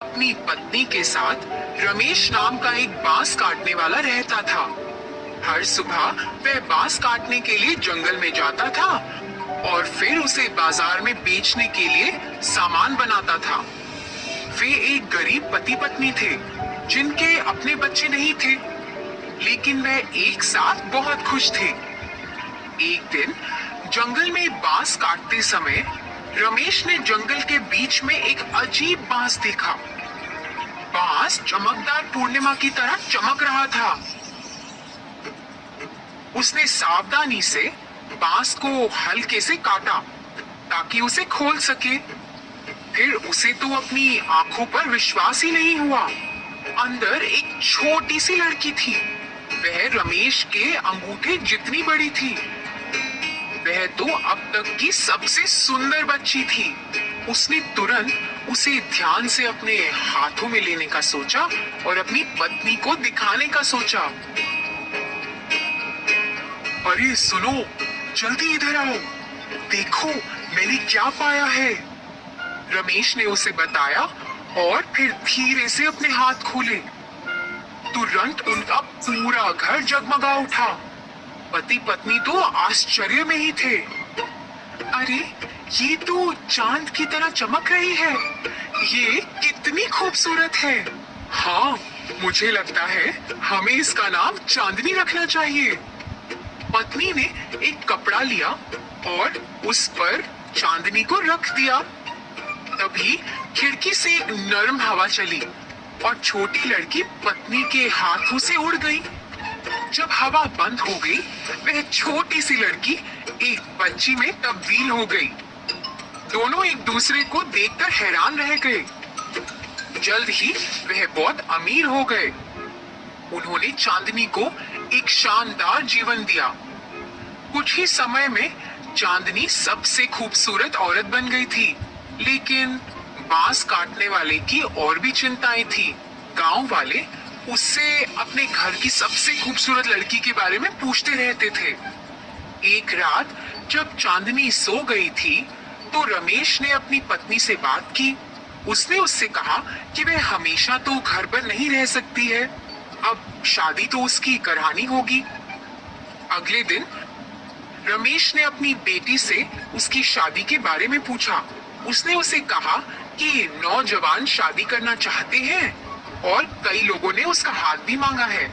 अपनी पत्नी के साथ रमेश नाम का एक बांस काटने वाला रहता था। हर सुबह वह बांस काटने के लिए जंगल में जाता था और फिर उसे बाजार में बेचने के लिए सामान बनाता था। वे एक गरीब पति पत्नी थे जिनके अपने बच्चे नहीं थे, लेकिन वह एक साथ बहुत खुश थे। एक दिन जंगल में बांस काटते समय रमेश ने जंगल के बीच में एक अजीब बांस देखा। बांस चमकदार पूर्णिमा की तरह चमक रहा था। उसने सावधानी से बांस को हल्के से काटा ताकि उसे खोल सके। फिर उसे तो अपनी आंखों पर विश्वास ही नहीं हुआ। अंदर एक छोटी सी लड़की थी। वह रमेश के अंगूठे जितनी बड़ी थी। वह तो अब तक की सबसे सुंदर बच्ची थी। उसने तुरंत उसे ध्यान से अपने हाथों में लेने का सोचा और अपनी पत्नी को दिखाने का सोचा। अरे सुनो, जल्दी इधर आओ, देखो मैंने क्या पाया है। रमेश ने उसे बताया और फिर धीरे से अपने हाथ खोले। तुरंत उनका पूरा घर जगमगा उठा। पति पत्नी तो आश्चर्य में ही थे। अरे ये तो चांद की तरह चमक रही है। ये कितनी खूबसूरत है। हाँ, मुझे लगता है हमें इसका नाम चांदनी रखना चाहिए। पत्नी ने एक कपड़ा लिया और उस पर चांदनी को रख दिया। तभी खिड़की से एक नरम हवा चली और छोटी लड़की पत्नी के हाथों से उड़ गई। जब हवा बंद हो गई, वह छोटी सी लड़की एक बच्ची में तब्दील हो गई। दोनों एक दूसरे को देखकर हैरान रह गए। जल्द ही वह बहुत अमीर हो गए। उन्होंने चांदनी को एक शानदार जीवन दिया। कुछ ही समय में चांदनी सबसे खूबसूरत औरत बन गई थी। लेकिन बांस काटने वाले की और भी चिंताएं थी। गांव वाले उससे अपने घर की सबसे खूबसूरत लड़की के बारे में पूछते रहते थे। एक रात जब चांदनी सो गई थी, तो रमेश ने अपनी पत्नी से बात की। उसने उससे कहा कि वह हमेशा तो घर पर नहीं रह सकती है। अब शादी तो उसकी करानी होगी। अगले दिन रमेश ने अपनी बेटी से उसकी शादी के बारे में पूछा। उसने उसे कहा कि नौजवान शादी करना चाहते हैं और कई लोगों ने उसका हाथ भी मांगा है।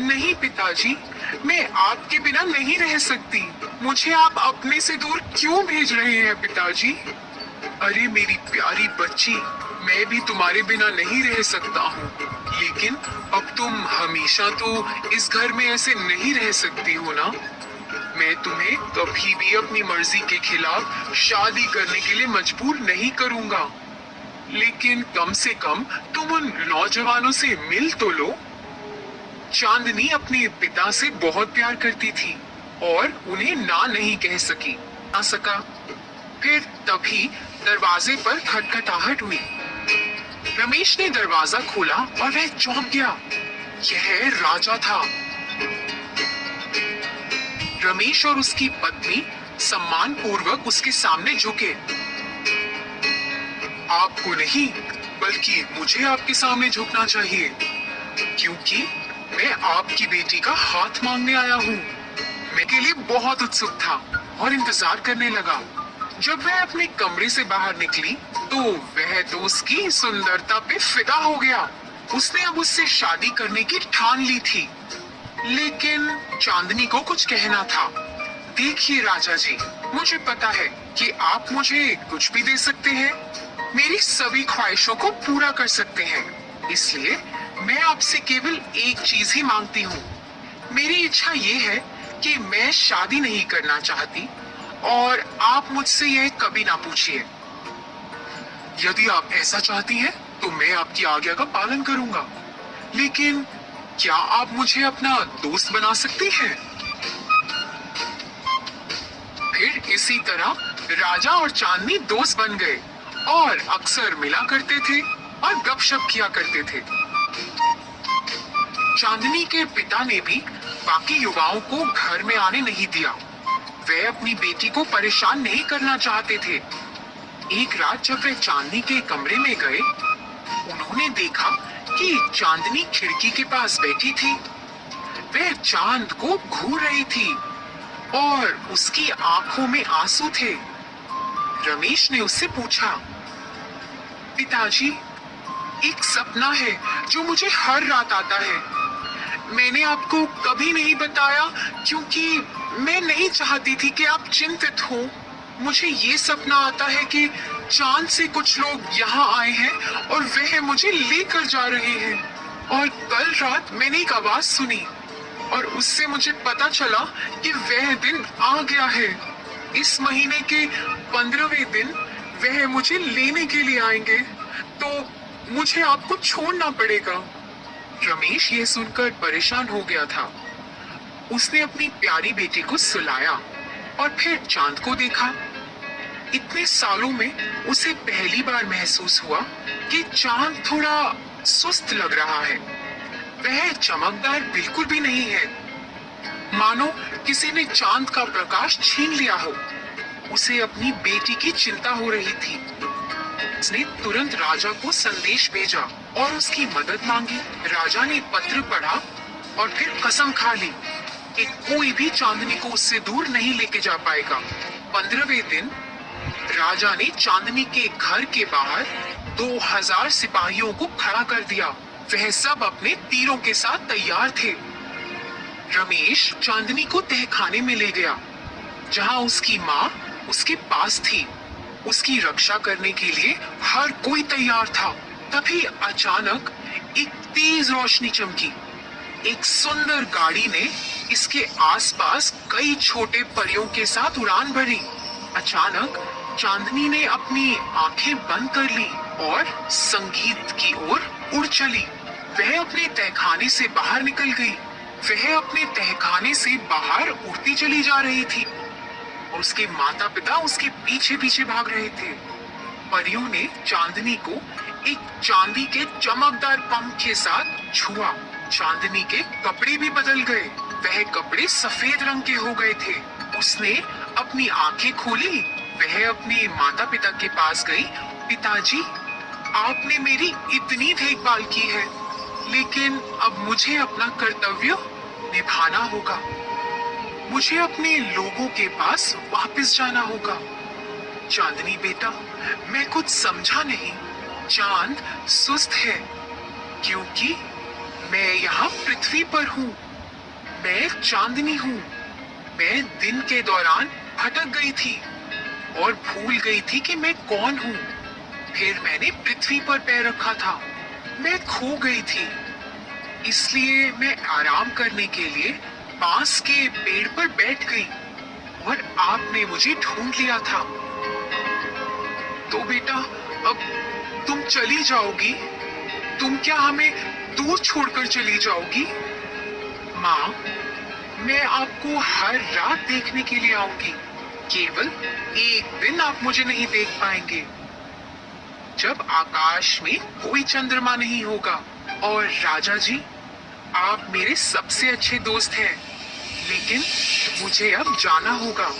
नहीं पिताजी, मैं आपके बिना नहीं रह सकती। मुझे आप अपने से दूर क्यों भेज रहे हैं पिताजी? अरे मेरी प्यारी बच्ची, मैं भी तुम्हारे बिना नहीं रह सकता हूँ, लेकिन अब तुम हमेशा तो इस घर में ऐसे नहीं रह सकती हो ना। मैं तुम्हें कभी भी अपनी मर्जी के खिलाफ शादी करने के लिए मजबूर नहीं करूँगा, लेकिन कम से कम तुम उन नौजवानों से मिल तो लो। चांदनी अपने पिता से बहुत प्यार करती थी और उन्हें ना नहीं कह सका। फिर तभी दरवाजे पर खटखटाहट हुई। रमेश ने दरवाजा खोला और वह चौंक गया। यह राजा था। रमेश और उसकी पत्नी सम्मान पूर्वक उसके सामने झुके। आपको नहीं, बल्कि मुझे आपके सामने झुकना चाहिए, क्योंकि मैं आपकी बेटी का हाथ मांगने आया हूँ। मैं के लिए बहुत उत्सुक था और इंतजार करने लगा। जब वह अपने कमरे से बाहर निकली, तो वह तो उसकी सुंदरता पे फिदा हो गया। उसने अब उससे शादी करने की ठान ली थी। लेकिन चांदनी को कुछ कहना था। देखिए राजा जी, मुझे पता है कि आप मुझे कुछ भी दे सकते हैं, मेरी सभी ख्वाहिशों को पूरा कर सकते हैं। इसलिए मैं आपसे केवल एक चीज ही मांगती हूँ। मेरी इच्छा ये है कि मैं शादी नहीं करना चाहती और आप मुझसे यह कभी ना पूछिए। यदि आप ऐसा चाहती हैं, तो मैं आपकी आज्ञा का पालन करूंगा, लेकिन क्या आप मुझे अपना दोस्त बना सकती हैं? फिर इसी तरह राजा और चांदनी दोस्त बन गए और अक्सर मिला करते थे और गपशप किया करते थे। चांदनी के पिता ने भी बाकी युवाओं को घर में आने नहीं दिया। वे अपनी बेटी को परेशान नहीं करना चाहते थे। एक रात जब वे चांदनी के कमरे में गए, उन्होंने देखा कि चांदनी खिड़की के पास बैठी थी। वह चांद को घूर रही थी और उसकी आंखों में आंसू थे। रमेश ने उससे पूछा, पिताजी, एक सपना है जो मुझे हर रात आता है। मैंने आपको कभी नहीं बताया क्योंकि मैं नहीं चाहती थी कि आप चिंतित हो। मुझे ये सपना आता है कि चांद से कुछ लोग यहाँ आए हैं और वह मुझे लेकर जा रहे हैं। और कल रात मैंने एक आवाज सुनी और उससे मुझे पता चला कि वह दिन आ गया है। इस महीने के 15वें दिन वह मुझे लेने के लिए आएंगे, तो मुझे आपको छोड़ना पड़ेगा। रमेश ये सुनकर परेशान हो गया था। उसने अपनी प्यारी बेटी को सुलाया और फिर चांद को देखा। इतने सालों में उसे पहली बार महसूस हुआ कि चांद थोड़ा सुस्त लग रहा है। वह चमकदार बिल्कुल भी नहीं है, मानो किसी ने चांद का प्रकाश छीन लिया हो। उसे अपनी बेटी की चिंता हो रही थी। उसने तुरंत राजा को संदेश भेजा और उसकी मदद मांगी। राजा ने पत्र पढ़ा और फिर कसम खा ली कि कोई भी चांदनी को उससे दूर नहीं लेके जा पाएगा। 15वें दिन राजा ने चांदनी के घर के बाहर 2000 सिपाहियों को खड़ा कर दिया। वह सब अपने तीरों के साथ तैयार थे। रमेश चांदनी को तहखाने में ले गया, जहां उसकी माँ उसके पास थी। उसकी रक्षा करने के लिए हर कोई तैयार था। तभी अचानक एक तेज रोशनी चमकी। एक सुंदर गाड़ी ने इसके आसपास कई छोटे परियों के साथ उड़ान भरी। अचानक चांदनी ने अपनी आंखें बंद कर ली और संगीत की ओर उड़ चली। वह अपने तहखाने से बाहर निकल गई। वह अपने तहखाने से बाहर उड़ती चली जा रही थी और उसके माता पिता उसके पीछे पीछे भाग रहे थे। परियों ने चांदनी को एक चांदी के चमकदार पंख के साथ छुआ। चांदनी के कपड़े भी बदल गए। वह कपड़े सफेद रंग के हो गए थे। उसने अपनी आंखें खोली। वह अपने माता पिता के पास गई। पिताजी, आपने मेरी इतनी देखभाल की है, लेकिन अब मुझे अपना कर्तव्य निभाना होगा। मुझे अपने लोगों के पास वापस जाना होगा। चांदनी बेटा, मैं कुछ समझा नहीं। चांद सुस्त है क्योंकि मैं यहाँ पृथ्वी पर हूँ। मैं चांदनी हूँ। मैं दिन के दौरान भटक गई थी और भूल गई थी कि मैं कौन हूँ। फिर मैंने पृथ्वी पर पैर रखा था। मैं खो गई थी, इसलिए मैं आराम करने के लिए बांस के पेड़ पर बैठ गई और आपने मुझे ढूंढ लिया था। तो बेटा, अब तुम चली जाओगी? तुम क्या हमें दूर छोड़कर चली जाओगी? माँ, मैं आपको हर रात देखने के लिए आऊंगी। केवल एक दिन आप मुझे नहीं देख पाएंगे, जब आकाश में कोई चंद्रमा नहीं होगा। और राजा जी, आप मेरे सबसे अच्छे दोस्त हैं, लेकिन मुझे अब जाना होगा।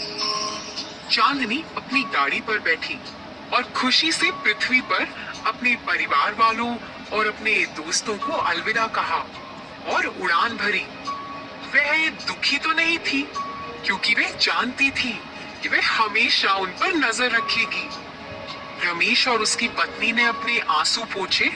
चांदनी अपनी गाड़ी पर बैठी और खुशी से पृथ्वी पर अपने परिवार वालों और अपने दोस्तों को अलविदा कहा और उड़ान भरी। वह दुखी तो नहीं थी, क्योंकि वह जानती थी कि वह हमेशा उन पर नजर रखेगी। रमेश और उसकी पत्नी ने अपने आंसू पोंछे